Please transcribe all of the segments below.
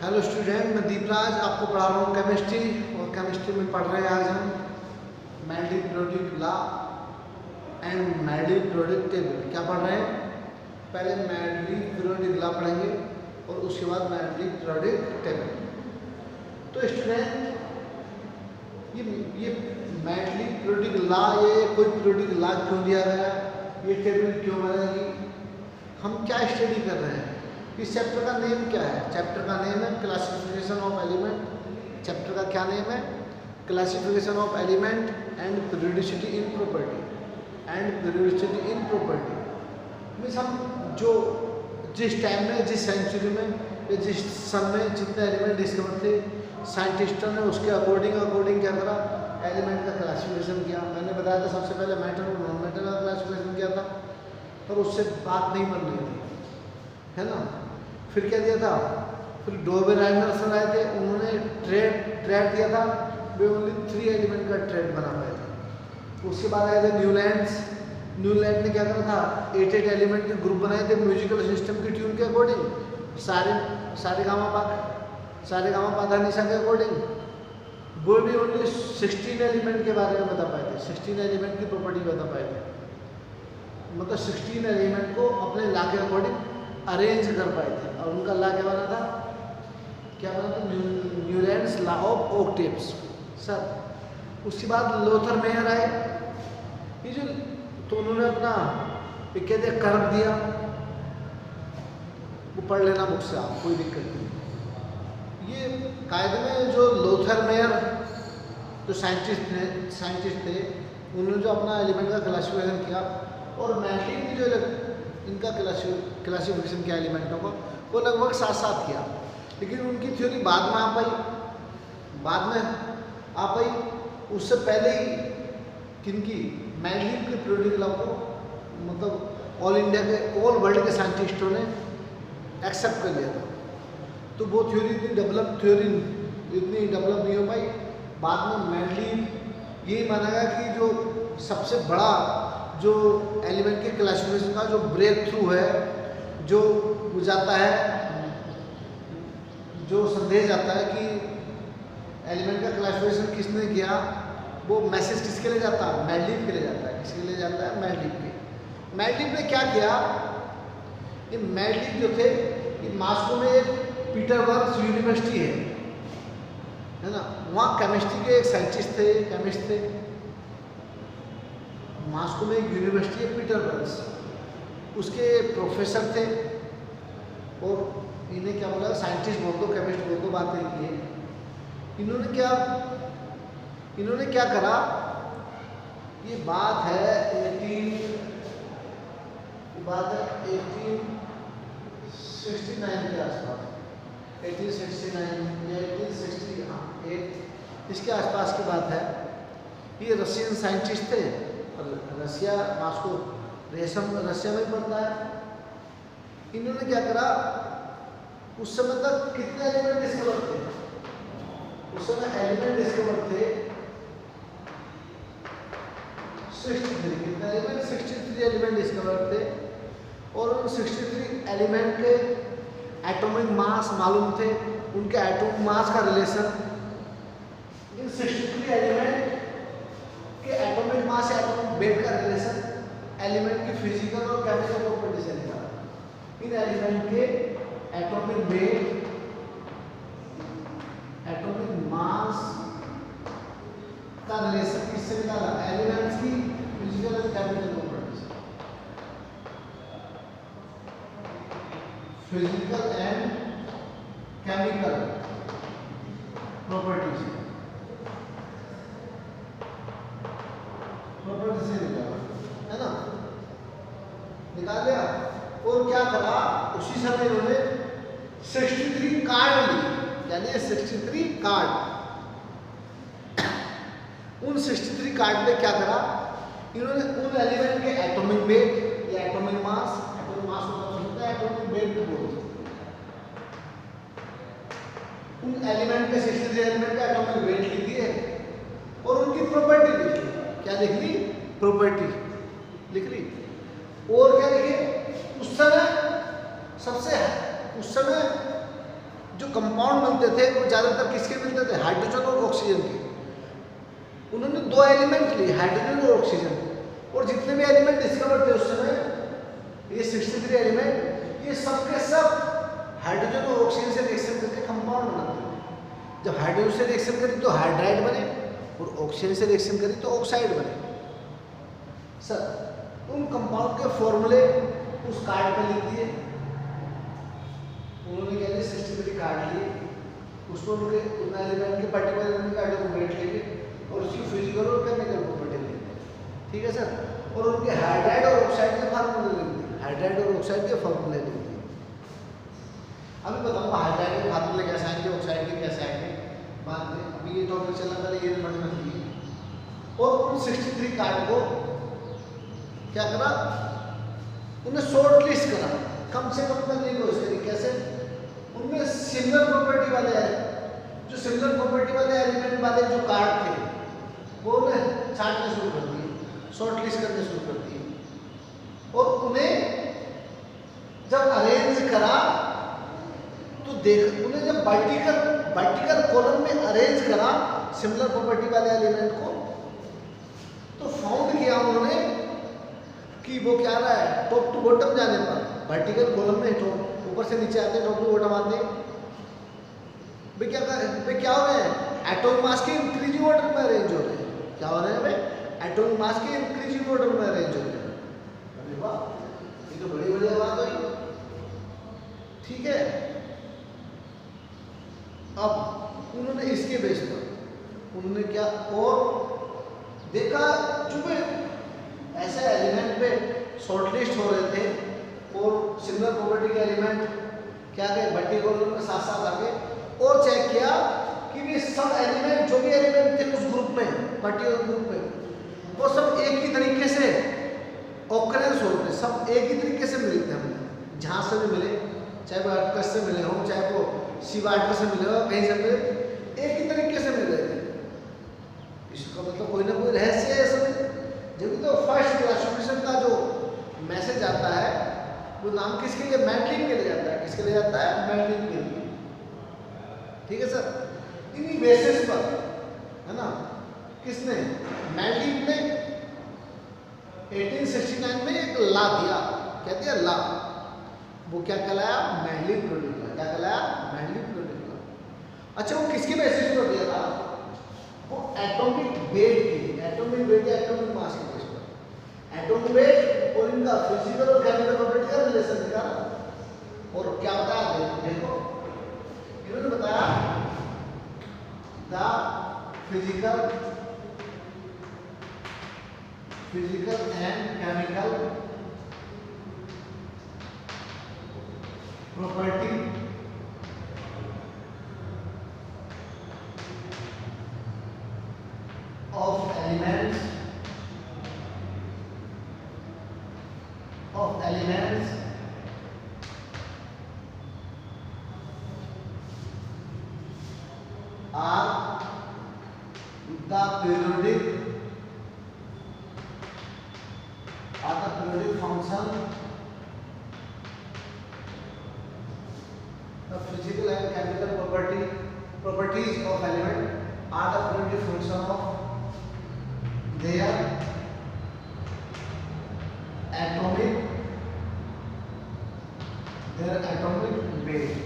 Hello student, मैं दीपराज आपको पढ़ा रहा हूँ केमिस्ट्री। और केमिस्ट्री में पढ़ रहे हैं आज हम Maddy product law and Maddy product table. क्या पढ़ रहे हैं? पहले मैडी प्रोडक्ट लॉ पढ़ेंगे और उसके बाद मैडी प्रोडक्ट टेबल। तो स्टूडेंट, ये मैडी प्रोडक्ट लॉ, ये कोई प्रोडक्ट लॉ क्यों दिया गया, ये टेबल क्यों बनाएगी, हम क्या स्टडी कर रहे हैं, इस चैप्टर का नेम क्या है? चैप्टर का नेम है क्लासिफिकेशन ऑफ एलिमेंट। चैप्टर का क्या नेम है? Classification of element and periodicity in property. Means हम जो जिस टाइम में, जिस सेंचुरी में या जिस सन में जितने एलिमेंट डिस्कवर थे, साइंटिस्टों ने उसके अकॉर्डिंग क्या करा, एलिमेंट का क्लासिफिकेशन किया। मैंने बताया था सबसे पहले मैटर और नॉन मैटर का क्लासिफिकेशन किया था, पर उससे बात नहीं बन रही थी, है ना। फिर क्या दिया था? फिर डोबेराइनर आए थे, उन्होंने ट्रेड दिया था, वे ओनली 3 एलिमेंट का ट्रेड बना पाए थे। उसके बाद आए थे न्यूलैंड ने क्या करा था, 8 एलिमेंट के ग्रुप बनाए थे म्यूजिकल सिस्टम की ट्यून के अकॉर्डिंग, सारे गामा पा धा निशा के अकॉर्डिंग। वो भी ओनली 16 एलिमेंट के बारे में बता पाए थे, 16 एलिमेंट की प्रॉपर्टी बता पाए थे, मतलब 16 एलिमेंट को अपने लॉ के अकॉर्डिंग अरेंज कर पाए थे। और उनका लॉ क्या बना था? Newlands law of octaves sir. उसके बाद लोथर मेयर आए, ये जो तो उन्होंने अपना कहते कर्व दिया, वो पढ़ लेना बुक से आप, कोई दिक्कत नहीं। ये कायदे में जो लोथर मेयर जो साइंटिस्ट थे, उन्होंने जो अपना एलिमेंट का क्लासिफिकेशन किया, और मैट्रिक की जो इनका क्लासिफिकेशन किया एलिमेंटों को, वो लगभग साथ किया। लेकिन उनकी थ्योरी बाद में आ पाई। उससे पहले ही किनकी, मैडलिव के प्रोडक्ट लॉ को मतलब ऑल वर्ल्ड के साइंटिस्टों ने एक्सेप्ट कर लिया था। तो वो थ्योरी इतनी डेवलप नहीं हो पाई। बाद में मैडलिव यही माना गया कि जो सबसे बड़ा जो एलिमेंट के क्लासिफिकेशन का जो ब्रेक थ्रू है, जो जाता है, जो संदेश जाता है कि एलिमेंट का क्लासिफिकेशन किसने किया, वो मैसेज किसके लिए जाता है? मैडलिव के लिए जाता है। किसके लिए जाता है? मैडलिव ने क्या किया, ये मैडलिव जो थे, ये मास्को में एक पीटरबर्ग यूनिवर्सिटी है ना, वहाँ केमिस्ट्री के एक साइंटिस्ट थे, केमिस्ट थे। मास्को में एक यूनिवर्सिटी है पीटरबर्ग, उसके प्रोफेसर थे। और इन्हें क्या बोला, साइंटिस्ट बोल दो, केमिस्ट बोल दो, बात एक है। इन्होंने क्या करा, ये बात है 1869 के आसपास, 1869 या 1860, हाँ 8 इसके आसपास की बात है। ये रशियन साइंटिस्ट थे, रसिया मास्को रसिया में पड़ता है। इन्होंने क्या करा, उस समय तक कितने एलिमेंट डिस्कवर थे? उस समय एलिमेंट डिस्कवर थे 63। कितने एलिमेंट? 63 एलिमेंट डिस्कवर थे। और उन 63 एलिमेंट के एटॉमिक मास मालूम थे, उनके एटॉमिक मास का रिलेशन इन 63 एलिमेंट के एटॉमिक मास या एटॉमिक वेट का रिलेशन एलिमेंट की फिजिकल और केमिकल प्रॉपर्टी से निकाला। इन एलिमेंट के एटॉमिक वेट, एटॉमिक मास का रिलेशन किससे निकाला? एलिमेंट्स की फिजिकल और केमिकल प्रॉपर्टी से। फिजिकल एंड केमिकल प्रॉपर्टी से निकाला, है ना, निकाल लिया। और क्या करा, उसी समय इन्होंने 63 कार्ड ली, यानी 63 कार्ड। उन 63 कार्ड में क्या करा, इन्होंने उन एलिमेंट के एटॉमिक वेट या एटॉमिक मास होता है, एटॉमिक वेट भी बोलते हैं। उन एलिमेंट के 63 एलिमेंट का एटॉमिक वेट लिख दिए और उनकी प्रॉपर्टी लिख ली। क्या लिख ली? प्रॉपर्टी लिख ली। और क्या लिखे, उस समय जो कंपाउंड मिलते थे वो ज़्यादातर किसके मिलते थे? हाइड्रोजन और ऑक्सीजन के। उन्होंने दो एलिमेंट लिए, हाइड्रोजन और ऑक्सीजन, और जितने भी एलिमेंट डिस्कवर थे उस समय, ये 63 एलिमेंट, ये सब के सब हाइड्रोजन और ऑक्सीजन से रिएक्शन करके कंपाउंड बनाते थे। जब हाइड्रोजन से रिएक्शन करी तो हाइड्राइड बने, और ऑक्सीजन से रिएक्शन करी तो ऑक्साइड बने। सर उन कंपाउंड के फॉर्मूले उस कार्ड पे लिख दिए। उन्होंने क्या किया, 63 कार्ड लिए, उसको उनके उन एलिमेंट के पर्टिकुलर एलिमेंट का एटॉमिक वेट लेके और उसकी फिजिकल और केमिकल प्रॉपर्टी लेके, ठीक है सर, और उनके हाइड्राइड और ऑक्साइड के फार्मूले लिख दिए। हाइड्राइड और ऑक्साइड के फार्मूले लिख दिए। अभी बताऊंगा हाइड्राइड के फार्मूले कैसे आएंगे, ऑक्साइड के कैसे आएंगे बाद में। अभी ये टॉपिक चलना, पहले ये समझना चाहिए। और उन 63 कार्ड को क्या करा, उन्हें शॉर्ट लिस्ट करा, कम से कम करने की कोशिश करी। कैसे? उनमें सिमिलर प्रॉपर्टी वाले जो सिमिलर प्रॉपर्टी वाले एलिमेंट वाले जो कार्ड थे वो उन्हें छांटने शुरू कर दिए, शॉर्ट लिस्ट करने शुरू कर दिए, और उन्हें जब अरेंज करा तो देख, उन्हें जब वर्टिकल कॉलम में अरेंज करा सिमिलर प्रॉपर्टी वाले एलिमेंट को, तो फाउंड किया उन्होंने कि वो क्या रहा है, टॉप टू बॉटम जाने पर वर्टिकल कॉलम में तो ऊपर से नीचे आते, टॉप टू बॉटम आते, वे क्या हो रहे हैं, एटॉमिक मास के इंक्रीजिंग ऑर्डर में अरेंज हो रहे हैं। क्या हो रहे हैं भाई? एटॉमिक मास के इंक्रीजिंग ऑर्डर में अरेंज हो रहे हैं। अरे वाह, ये तो बड़ी बढ़िया बात हुई, ठीक है। अब उन्होंने इसके बेस पर उन्होंने क्या और देखा, जो ऐसे एलिमेंट पे शॉर्टलिस्ट हो रहे थे और सिमिलर प्रॉपर्टी के एलिमेंट क्या गए वर्टिकल कॉलम के साथ साथ आगे, और चेक किया कि ये सब एलिमेंट, जो भी एलिमेंट थे उस ग्रुप में, पर्टिकुलर ग्रुप में, वो सब एक ही तरीके से ऑकरेंस होते, सब एक ही तरीके से मिलते हैं। जहाँ से भी मिले, चाहे वो आर्कस से मिले हों, चाहे वो शिवाटर से मिले हो, कहीं से मिले, एक ही तरीके से मिल रहे थे। इसका मतलब कोई ना कोई रहस्य है इसमें। जब तो फर्स्ट क्लासिफिकेशन का जो मैसेज आता है वो नाम किसके लिए, मैडलिन के लिए जाता है। किसके लिए जाता है? मैडलिन के लिए, ठीक है सर। इन्हीं बेसिस पर, है ना, किसने, मैडलिन ने 1869 में एक लॉ दिया। क्या दिया? लॉ। वो क्या कहलाया? मैडलिन-ब्रोडिक लॉ। क्या कहलाया? मैडलिन-ब्रोडिक लॉ। अच्छा, वो किसके बेसिस पर दिया था? वो एटॉमिक वेट की, एटॉमिक वेट या एटॉमिक मास के बेस पर, एटॉमिक वेट और इनका फिजिकल और केमिकल प्रॉपर्टी का रिलेशन निकाला। और क्या बताया? देखो इन्होंने बताया the physical and chemical property of elements are the periodic function, the physical and chemical properties of element are the periodic function of their atomic weight,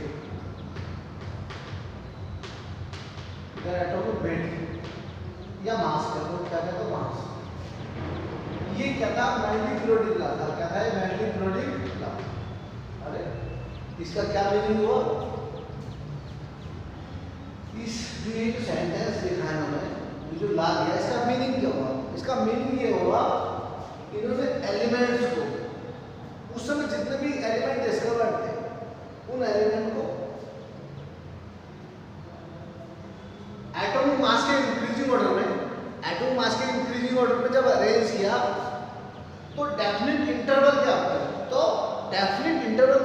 या मास का तो क्या कहते हैं, मास। ये क्या था? मैडलिन-ब्रोडिक लॉ था। क्या था? मैडलिन-ब्रोडिक लॉ। अरे इसका क्या मीनिंग हुआ? इस ये जो सेंटेंस लिखा है मैंने, जो लॉ दिया, इसका मीनिंग क्या हुआ? इसका मीनिंग ये हुआ, इन्होंने एलिमेंट्स को, उस समय जितने भी एलिमेंट डिस्कवर्ड थे, उन एलिमेंट को एटॉमिक मास के इंक्रीजिंग ऑर्डर में जब अरेंज किया तो डेफिनेट इंटरवल के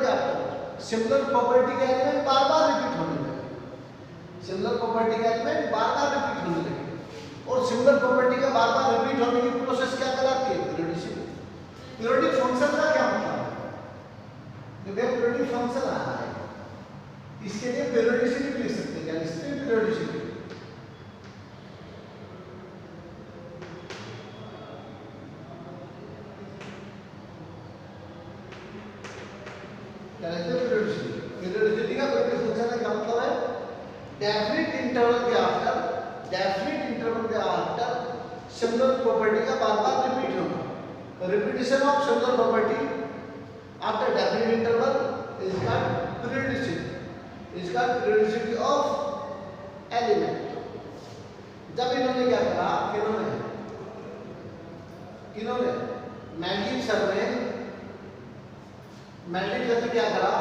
आफ्टर सिमिलर प्रॉपर्टी के एलिमेंट बार बार रिपीट होने लगे। और सिमिलर प्रॉपर्टी का बार बार रिपीट होने की प्रोसेस क्या कहलाती है? पीरियोडिसिटी। पीरियोडिक फंक्शन का क्या मतलब है? पीरियोडिक फंक्शन आ रहा है, इसके लिए पीरियोडिसिटी लिखते हैं पीरियोडिसिटी। क्या लिखते हैं पीरियोडिसिटी। पीरियोडिसिटी का प्रोडक्टिव फंक्शन का मतलब है डेफिनिट इंटरवल के आफ्टर सिमिलर प्रॉपर्टी का बार-बार रिपीट होना। Repetition of similar property after definite interval is called periodicity. Is called periodicity of element. जब इन्होंने क्या कहा, किन्होंने मेंडलीव सर ने क्या करा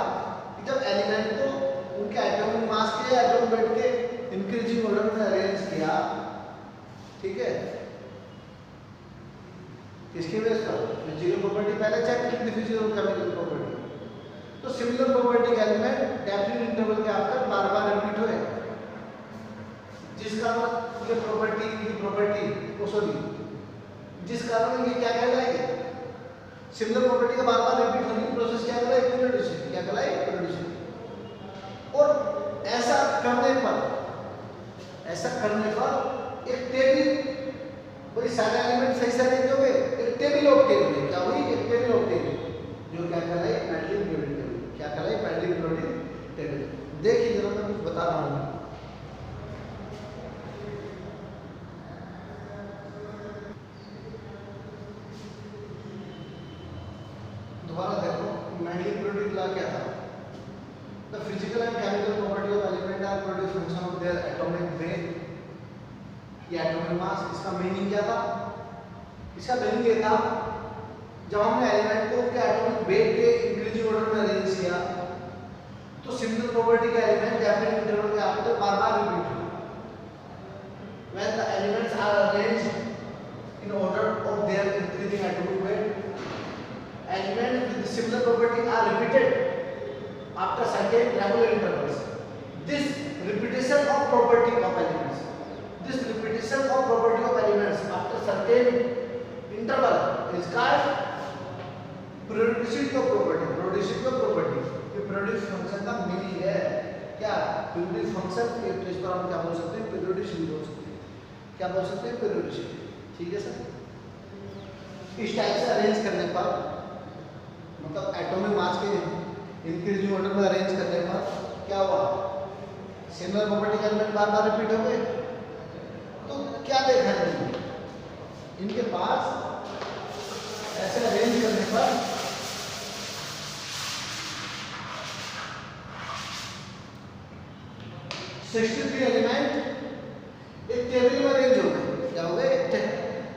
कि जब एलिमेंट को उनके एटॉमिक मास के एटॉमिक वेट के इंक्रीजिंग ऑर्डर में अरेंज किया, ठीक है, किसकी बेस पर? फिजिकल प्रॉपर्टी पहले चेक की थी, फिजिकल और केमिकल प्रॉपर्टी। तो सिमिलर प्रॉपर्टी के एलिमेंट डेफिनिट इंटरवल के आफ्टर बार-बार रिपीट हुए, जिस कारण ये प्रॉपर्टी जिस कारण ये क्या कहलाएगी, सिमिलर प्रॉपर्टी का बार-बार रिपीट होने की प्रोसेस क्या कहलाएगी? पीरियोडिसिटी। क्या कहलाएगी? पीरियोडिसिटी। और ऐसा करने पर एक टेबल, कोई सारे एलिमेंट सही से अरेंज हो गए, एक टेबल ऑफ टेबल क्या हुई? एक टेबल ऑफ टेबल जो क्या कहलाई? Mendeleev periodic table. क्या कहलाई? Mendeleev periodic table. देखिए जरा मैं कुछ बता रहा हूँ। दोबारा देखो, मेंडलीव पीरियोडिक लॉ क्या था? The physical and chemical property of element are produced function of their atomic weight या एटॉमिक मास। इसका मीनिंग क्या था? इसका मीनिंग ये था, जब हमने एलिमेंट को उसके एटॉमिक वेट के इंक्रीजिंग ऑर्डर में अरेंज किया तो सिमिलर प्रॉपर्टी का एलिमेंट डेफिनिट इंटरवल के आफ्टर बार-बार रिपीट हुआ। When the elements are arranged in order of their increasing atomic weight, elements with similar property are repeated after certain regular intervals. This repetition of property of elements after certain interval is called periodicity of property. ये periodic function का meaning है क्या? periodic function के इस पर हम क्या बोल सकते हैं? periodicity बोल सकते हैं। क्या बोल सकते हैं? periodicity। ठीक है सर। इस टाइप से अरेंज करने पर, मतलब एटॉमिक मास के इंक्रीजिंग ऑर्डर में अरेंज करने पर क्या हुआ? सिमिलर प्रॉपर्टी के एलिमेंट बार-बार रिपीट हो गए। तो क्या देखा है इनके पास? ऐसे अरेंज करने पर 63 एलिमेंट एक टेबल में अरेंज हो गए। क्या हो गए?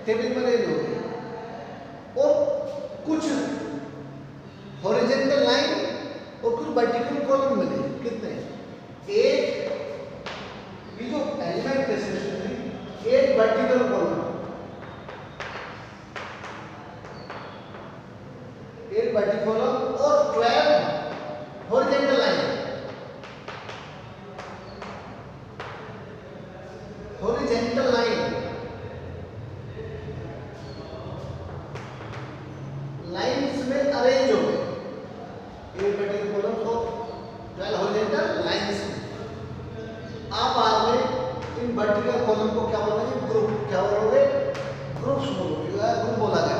टेबल में अरेंज हो गए। और कुछ हॉरिजॉन्टल लाइन और कुछ वर्टिकल कॉलम मिले। कितने? एक ये जो एलिमेंट थे 63, एक वर्टिकल कॉलम, और 12 हॉरिजॉन्टल लाइन। लाइंस में अरेंज हो गए, एक वर्टिकल कॉलम और 12 हॉरिजॉन्टल लाइंस में। आप बाद में इन वर्टिकल कॉलम को क्या बोलेंगे? ग्रुप। क्या बोलोगे? ग्रुप्स बोलोगे। ग्रुप बोला गया।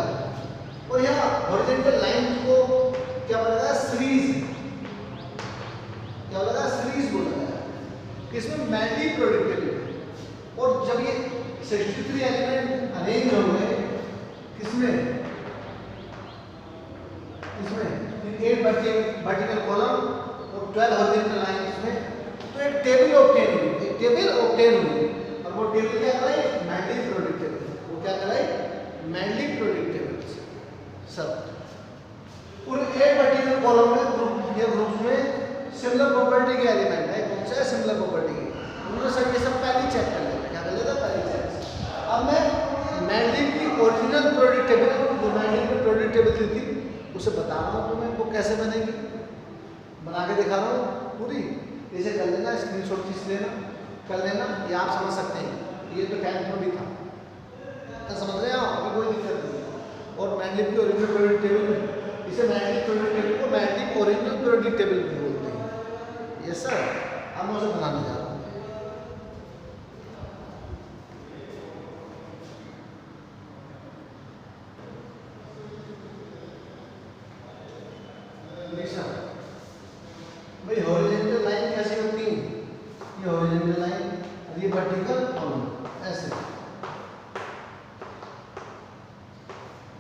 और यहाँ हॉरिजॉन्टल लाइन को क्या बोला गया? सीरीज। क्या बोला गया? सीरीज बोला गया। किसमें? Mendeleev periodic table. और जब ये 63 एलिमेंट अरेंज हो गए, किसमें? एक वर्टिकल कॉलम और 12 हॉरिजॉन्टल लाइंस में, तो एक टेबल ऑब्टेन हुई। और वो टेबल क्या कहलाई? Mendeleev periodic table. वो क्या कहलाई? मेंडलीव पीरियोडिक टेबल सब। और एक वर्टिकल कॉलम में ग्रुप में सिमिलर प्रॉपर्टी के एलिमेंट है। कौन सा है? सिमिलर प्रॉपर्टी के। उन्होंने सब ये सब पहले चेक कर लेते। क्या कर लेता? पहले चेक। अब मैं मेंडलीव की ओरिजिनल पीरियोडिक टेबल, जो मेंडलीव की पीरियोडिक टेबल थी, उसे बता रहा हूँ तुम्हें वो कैसे बनेगी। बना के दिखा रहा हूँ पूरी। इसे कर लेना, स्क्रीनशॉट खींच लेना, कर लेना। ये आप समझ सकते हैं। ये तो 10th में भी था। क्या समझ रहे हैं आप? अभी कोई दिक्कत नहीं। और मेंडलीव की ओरिजिनल पीरियोडिक टेबल में, इसे मेंडलीव पीरियोडिक टेबल को मेंडलीव ओरिजिनल पीरियोडिक टेबल भी बोलते हैं। Yes sir. अब मैं उसे बनाने जा रहा हूँ।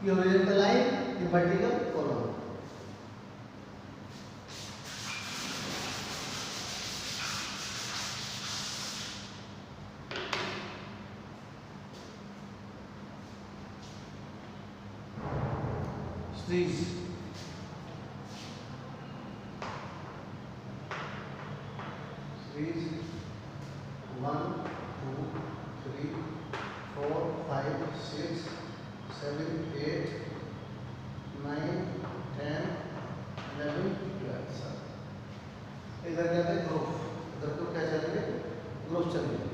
ये हॉरिजॉन्टल लाइन, ये vertical column. These series 1 2 3 4 5 6 7 8 9 10 11 12 sir इधर क्या है ग्रुप, इधर तो क्या चलेंगे ग्रुप चलेंगे।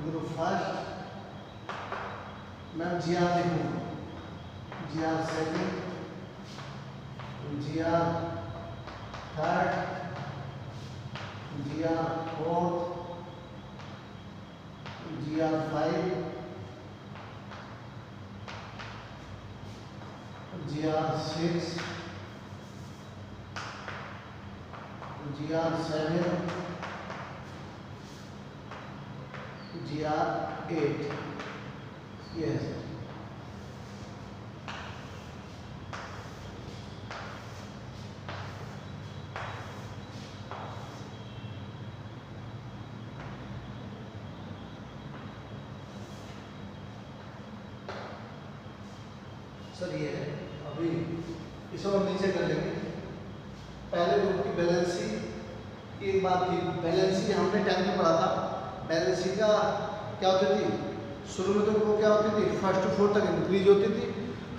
ग्रुप फर्स्ट मैं GR लिखूँगा, GR second, GR third, GR fourth, GR five, GR six, GR seven, GR eight. ये है सर ये है। अभी इसे और नीचे कर लेंगे। पहले ग्रुप की बैलेंसी की एक बात थी, बैलेंसी हमने 10th में पढ़ा था। बैलेंसी का क्या होती थी, शुरू में तो वो क्या होती थी, फर्स्ट टू फोर्थ तक इंक्रीज होती थी,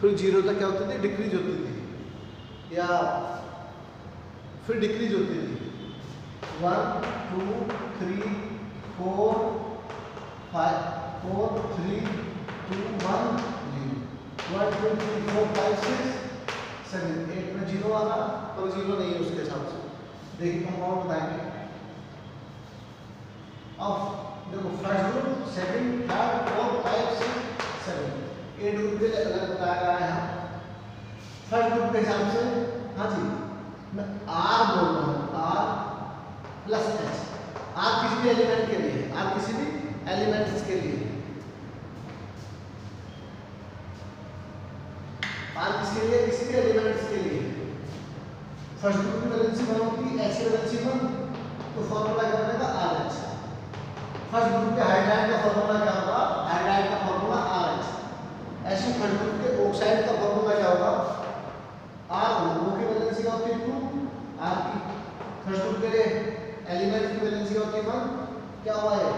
फिर 0 तक क्या होती थी, डिक्रीज होती थी, या फिर डिक्रीज होती थी। 1 2 3 4 5 4 3 2 1 0 1 2 3 4 5 6 7 8 में 0 आ रहा, तो 0 नहीं है उसके हिसाब से। देखिए कंपाउंड बताएंगे। अब देखो first group, second, third, fourth, 5 6 7 8 group के लिए अलग बताया गया है यहाँ। फर्स्ट ग्रुप के हिसाब से हाँ जी मैं R बोल रहा हूँ, R प्लस H। R किसी भी एलिमेंट के लिए, R किसी भी एलिमेंट्स के लिए, R किसके लिए, किसी भी एलिमेंट्स के लिए। फर्स्ट ग्रुप की वैलेंसी 1 होती है, H की वैलेंसी 1, तो फॉर्मूला क्या बनेगा RH। फर्स्ट ग्रुप के हाइड्राइड का फॉर्मूला क्या होगा, हाइड्राइड का फॉर्मूला RH। ऐसे फर्स्ट ग्रुप के ऑक्साइड का फॉर्मूला क्या होगा, R। वो की वैलेंसी क्या होती है 2, R की फर्स्ट ग्रुप के लिए एलिमेंट की वैलेंसी क्या होती है 1, क्या हुआ है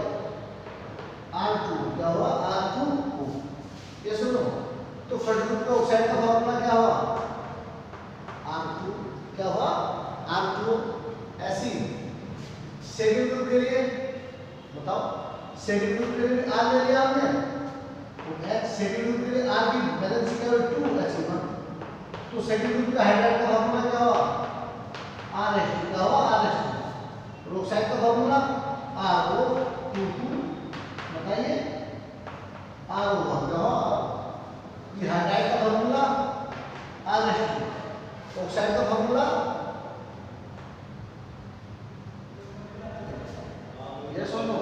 R2, क्या हुआ R2। ये सुनो, तो फर्स्ट ग्रुप के ऑक्साइड का फॉर्मूला क्या हुआ R2, क्या हुआ R2। ऐसी सेकंड ग्रुप के लिए बताओ, सेकंड ग्रुप के लिए R ले लिया हमने, तो सेकंड ग्रुप के लिए R की वैलेंसी क्या है 2 H1, तो सेकंड ग्रुप का हाइड्राइड का फॉर्मूला क्या हुआ RH, क्या हुआ RH। ऑक्साइड का फॉर्मूला RO22, बताइए R हुआ क्या हुआ, ये हाइड्राइड का फॉर्मूला RH, ऑक्साइड का फॉर्मूला ये सुनो,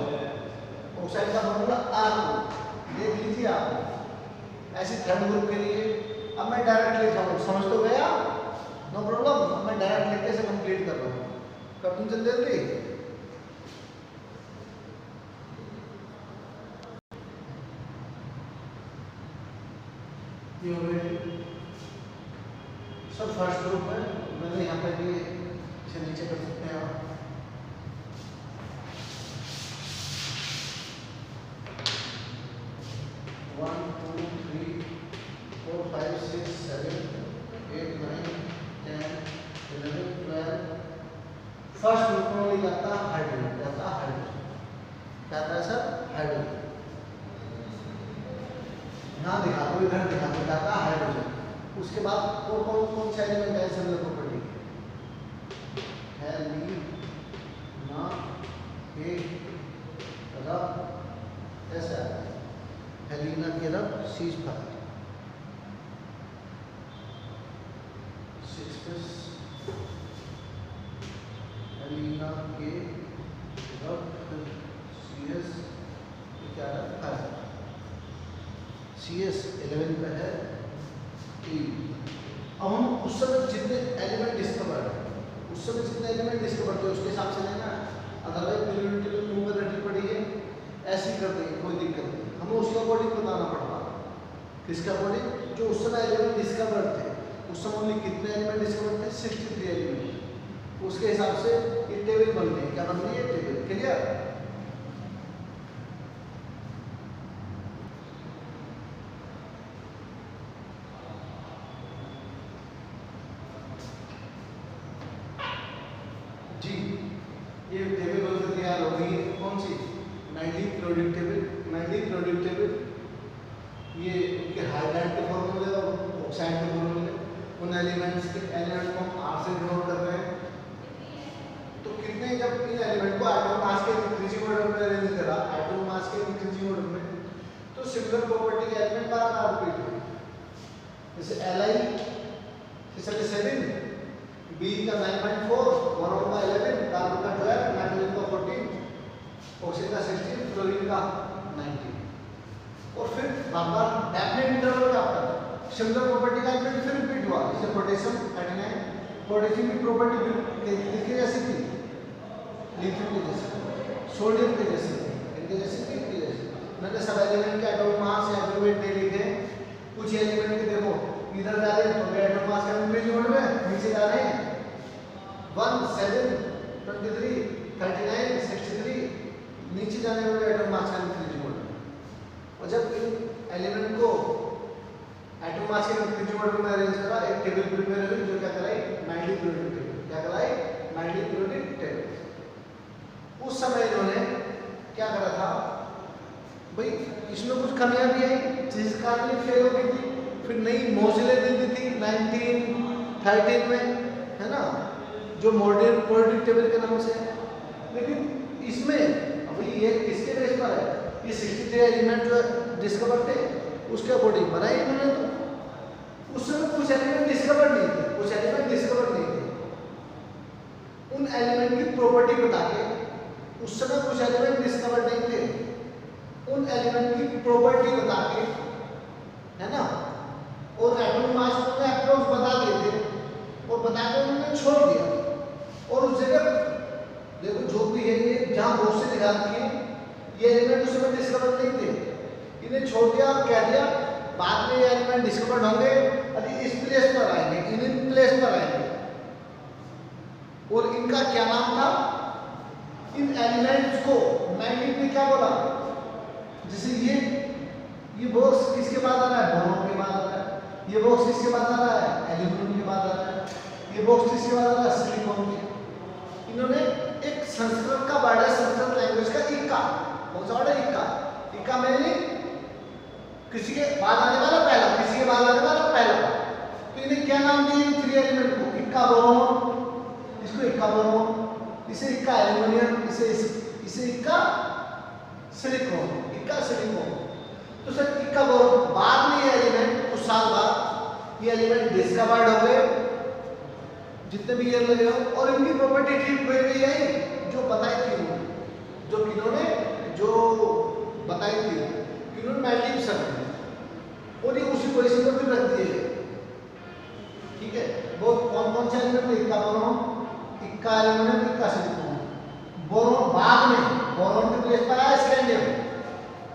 ऑक्साइड का फॉर्मूला R देख लीजिए आप। ऐसे थर्ड ग्रुप के लिए अब मैं डायरेक्ट लिख रहा हूँ, समझ तो गया, नो प्रॉब्लम। अब मैं डायरेक्ट लिख के से कंप्लीट कर रहा हूँ, कर दूं जल्दी जल्दी। सर फर्स्ट ग्रुप है, मैंने यहाँ पे भी इसे नीचे कर सकते हैं आप। फर्स्ट ग्रुप में वही जाता है हाइड्रोजन, जाता है हाइड्रोजन, जाता है सर हाइड्रोजन। यहाँ दिखा दो, इधर दिखा दो, जाता है हाइड्रोजन। उसके बाद वो कौन सा एलिमेंट है सिमिलर प्रॉपर्टी है, ली ना के रब, ऐसा हेलिना के रब C5 हेलिना के रब CS क्या है CS11 पे है E। अब हम उस समय जितने एलिमेंट डिस्कवर थे उसके हिसाब से लेना है, अदरवाइज पीरियोडिक टेबल मुंह में रटी पड़ी है ऐसी कर देंगे, कोई दिक्कत नहीं, हमें उसके अकॉर्डिंग बताना पड़ता। किसके अकॉर्डिंग? जो उस समय एलिमेंट डिस्कवर थे, उस समय ओनली कितने एलिमेंट डिस्कवर थे? 63 एलिमेंट। उसके हिसाब से ये टेबल बन रही है। क्या बन रही है? टेबल। क्लियर? जी, ये टेबल बनकर तैयार हो गई है। कौन सी? 90 पीरियोडिक टेबल। ये उनके हाइड्राइड के फॉर्मूले और ऑक्साइड के फॉर्मूले, उन एलिमेंट को हम R से डिनोट कर रहे हैं। तो कितने, जब इन एलिमेंट को एटॉमिक मास के इंक्रीजिंग ऑर्डर में अरेंज करा, एटॉमिक मास के इंक्रीजिंग ऑर्डर में, तो सिमिलर प्रॉपर्टी के एलिमेंट बार-बार रिपीट हुए। जैसे Li 7, B का 9.4, बोरॉन का 11, कार्बन का 12, नाइट्रोजन का 14, ऑक्सीजन का 16, फ्लोरीन का 19। और फिर बार-बार डेफिनेट इंटरवल पे आता है सिमिलर प्रॉपर्टी का एलिमेंट फिर रिपीट हुआ। जैसे पोटेशियम 39, पोटेशियम की प्रॉपर्टी किसके जैसी थी? लिथियम के जैसी, सोडियम के जैसी, इनके जैसी। मैंने सब एलिमेंट के एटॉमिक मास या एटॉमिक वेट लिखे। कुछ एलिमेंट के देखो इधर जा रहे हैं तो एटॉमिक मास का इंक्रीज मोड में, नीचे जा रहे हैं 1, 7, 23, 39, 63, नीचे जाने वाले एटॉमिक मास का इंक्रीज मोड में। और जब इन एलिमेंट को एटॉमिक मास के इंक्रीज मोड में अरेंज करा, एक टेबल प्रिपेयर हुई जो क्या कराई? 90 पीरियोडिक टेबल। क्या कराई? 90 पीरियोडिक टेबल। उस समय इन्होंने क्या करा था भाई, इसमें कुछ कमियां भी आई जिस कारण ये फेल हो गई थी। फिर नई मॉड्यूले दे दी थी 1913 में, है ना, जो मॉडर्न पीरियोडिक टेबल के नाम से है। लेकिन इसमें अभी ये किसके बेस पर है? ये 63 एलिमेंट जो डिस्कवर थे उसके अकॉर्डिंग बनाई इन्होंने। तो उस समय कुछ एलिमेंट डिस्कवर नहीं थे, उन एलिमेंट की प्रॉपर्टी बता के, उस समय कुछ एलिमेंट डिस्कवर नहीं थे, उन एलिमेंट की प्रॉपर्टी बता के, है ना, और एटॉमिक मास को अप्रोक्स बता दिए थे और बता के उन्होंने छोड़ दिया। और उस जगह देखो जो भी है, ये जहां बहुत से दिखा दिए ये एलिमेंट उस समय डिस्कवर नहीं थे, इन्हें छोड़ दिया और कह दिया बाद में ये एलिमेंट डिस्कवर्ड होंगे, अभी इस प्लेस पर आएंगे, इन प्लेस पर आएंगे। और इनका क्या नाम था? इन एलिमेंट्स को 90 में क्या बोला? जैसे ये बॉक्स किसके बाद आ रहा है? बोरॉन के बाद आ रहा है। ये बॉक्स किसके बाद आ रहा है? एल्यूमिनियम के बाद आ रहा है। ये बॉक्स किसके बाद आ रहा है? सिलिकॉन के। इन्होंने एक संस्कृत का वर्ड है, संस्कृत लैंग्वेज का इक्का, कौन सा वर्ड है? इक्का में किसी के बाद आने वाला पहला, किसी के बाद आने वाला पहला। तो इन्हें क्या नाम दिए इन 3 एलिमेंट को? इक्का बोरॉन, इसको इक्का बोरॉन, इसे इक्का एल्यूमिनियम, इसे इक्का सिलिकॉन, इक्का सिलिकॉन। तो सर इक्का बोरॉन, बाद में ये एलिमेंट कुछ साल बाद ये एलिमेंट डिस्कवर्ड हो गए, जितने भी ईयर लगे हो, और इनकी प्रॉपर्टी ठीक हुई हुई है जो बताई थी उन्होंने, जो किन्होंने बताई थी किन्होंने मैल्टिव सर, और ये उसी पोजीशन पर भी रख दिए। ठीक है, वो कौन से एलिमेंट थे? इक्का बोरॉन, इक्का एल्यूमिनियम, इक्का सिलिकॉन। बोरॉन बाद में, बोरॉन के प्लेस पर आया स्कैंडियम,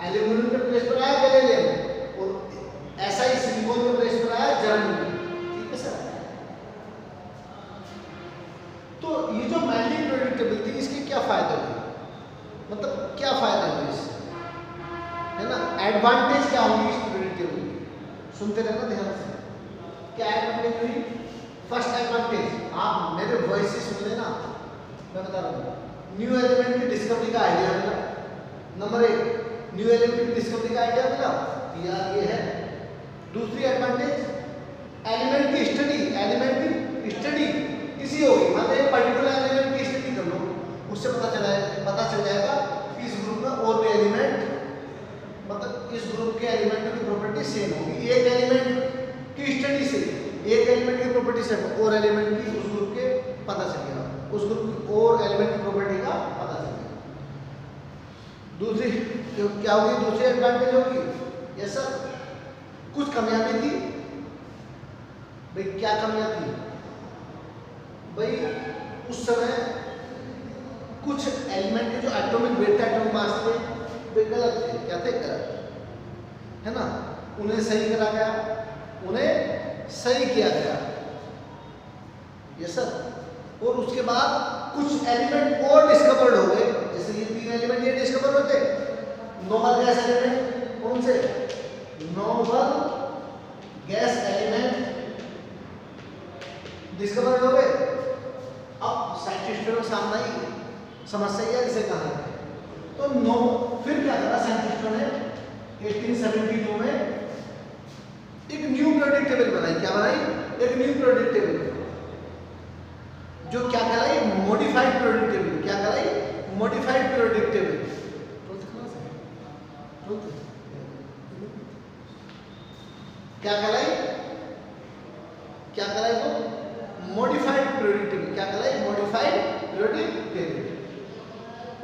एल्यूमिनियम के प्लेस पर आया गैलीलियम, और ऐसा ही सिलिकॉन के प्लेस पर आया जर्मनियम। ठीक है सर। तो ये जो मैल्टिव पीरियोडिक टेबल थी, इसके क्या फायदे हुए? मतलब क्या फायदे हुए इससे, है ना, एडवांटेज क्या होंगे इस पीरियोडिक टेबल की? सुनते रहना ध्यान से। क्या एडवांटेज हुई? फर्स्ट एडवांटेज, आप मेरे वॉइस से सुन लेना, मैं बता रहा हूँ। न्यू एलिमेंट की डिस्कवरी का आइडिया मिला। नंबर 1, न्यू एलिमेंट की डिस्कवरी का आइडिया मिला, यार ये है। दूसरी एडवांटेज, एलिमेंट की स्टडी इसी होगी। मतलब एक पर्टिकुलर एलिमेंट की स्टडी कर लो, उससे पता चल जाएगा कि इस ग्रुप में और भी एलिमेंट, मतलब इस ग्रुप के एलिमेंट की प्रॉपर्टी सेम होगी। एक एलिमेंट की स्टडी से एक एलिमेंट की प्रॉपर्टी सेम, और एलिमेंट की उस ग्रुप के पता चल गया, उस ग्रुप की और एलिमेंट की प्रॉपर्टी का पता चल गया। दूसरी क्या होगी? दूसरी एडवांटेज होगी, यस सर, कुछ कमियां भी थी भाई। क्या कमियां थी भाई? उस समय कुछ एलिमेंट के जो एटॉमिक वेट थे, एटॉमिक मास थे, वे गलत थे। क्या थे? गलत, है ना। उन्हें सही करा गया, उन्हें सही किया गया, ये सब। और उसके बाद कुछ एलिमेंट और डिस्कवर्ड हो गए, जैसे ये 3 एलिमेंट ये डिस्कवर होते। नॉर्मल गैस एलिमेंट कौन से? नॉर्मल गैस एलिमेंट डिस्कवर्ड हो गए। अब साइंटिस्टों के सामने ही समस्या है, इसे कहा है तो नो। फिर क्या करा साइंटिस्टों ने 1872 में एक न्यू पीरियोडिक टेबल बनाई। क्या बनाई? एक न्यू पीरियोडिक टेबल, जो क्या कहलाई? Modified periodic table. क्या कहलाई? Modified periodic table. क्या कहलाई? क्या कहलाई? तो मॉडिफाइड पीरियोडिक टेबल। क्या कहलाई? Modified periodic table.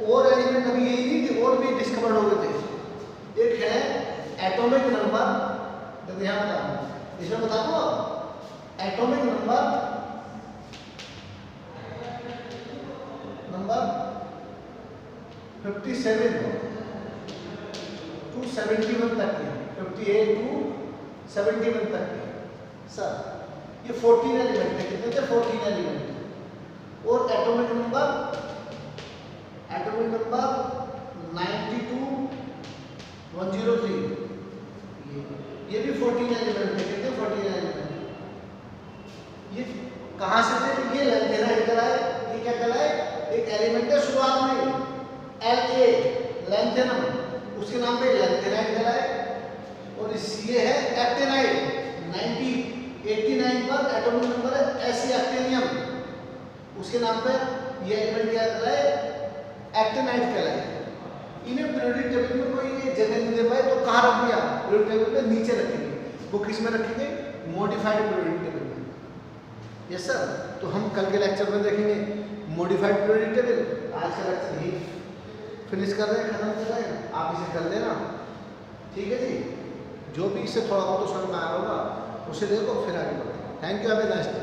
और एलिमेंट अभी यही नहीं कि और भी डिस्कवर्ड हो गए थे। एक है एटॉमिक नंबर, जब यहां बता इसमें बता दो एटॉमिक नंबर 57 टू 71 तक की, 58 टू 71 तक की। सर ये 14 एलिमेंट है। कितने थे? 14 एलिमेंट। और एटॉमिक नंबर 92 103, ये भी 14 एलिमेंट थे। कितने? 14 एलिमेंट। ये कहां से थे? ये लैंथेनाइड कहलाए। ये क्या कहलाए? एक एलिमेंट है शुरुआत में La लैंथेनम, उसके नाम पे लैंथेनाइड कहलाए। और इस ये है एक्टिनाइड, 89 पर एटॉमिक नंबर है Fe एक्टिनियम, उसके नाम पे ये एलिमेंट क्या कहलाए? एक्टिनाइड कहलाए। इन्हें पीरियोडिक टेबल में कोई जगह नहीं दे पाए, तो कहाँ रख दिया? पीरियोडिक टेबल में नीचे रखेंगे। वो किस में रखेंगे? मॉडिफाइड पीरियोडिक टेबल में। Yes sir. तो हम कल के लेक्चर में देखेंगे मॉडिफाइड पीरियोडिक टेबल। आज का लेक्चर यही फिनिश कर रहे हैं, खत्म कर रहे हैं। आप इसे कर लेना, ठीक है जी। जो भी इससे थोड़ा बहुत तो समझ में आया होगा उसे देखो, फिर आगे बढ़ो। Thank you, have a nice day.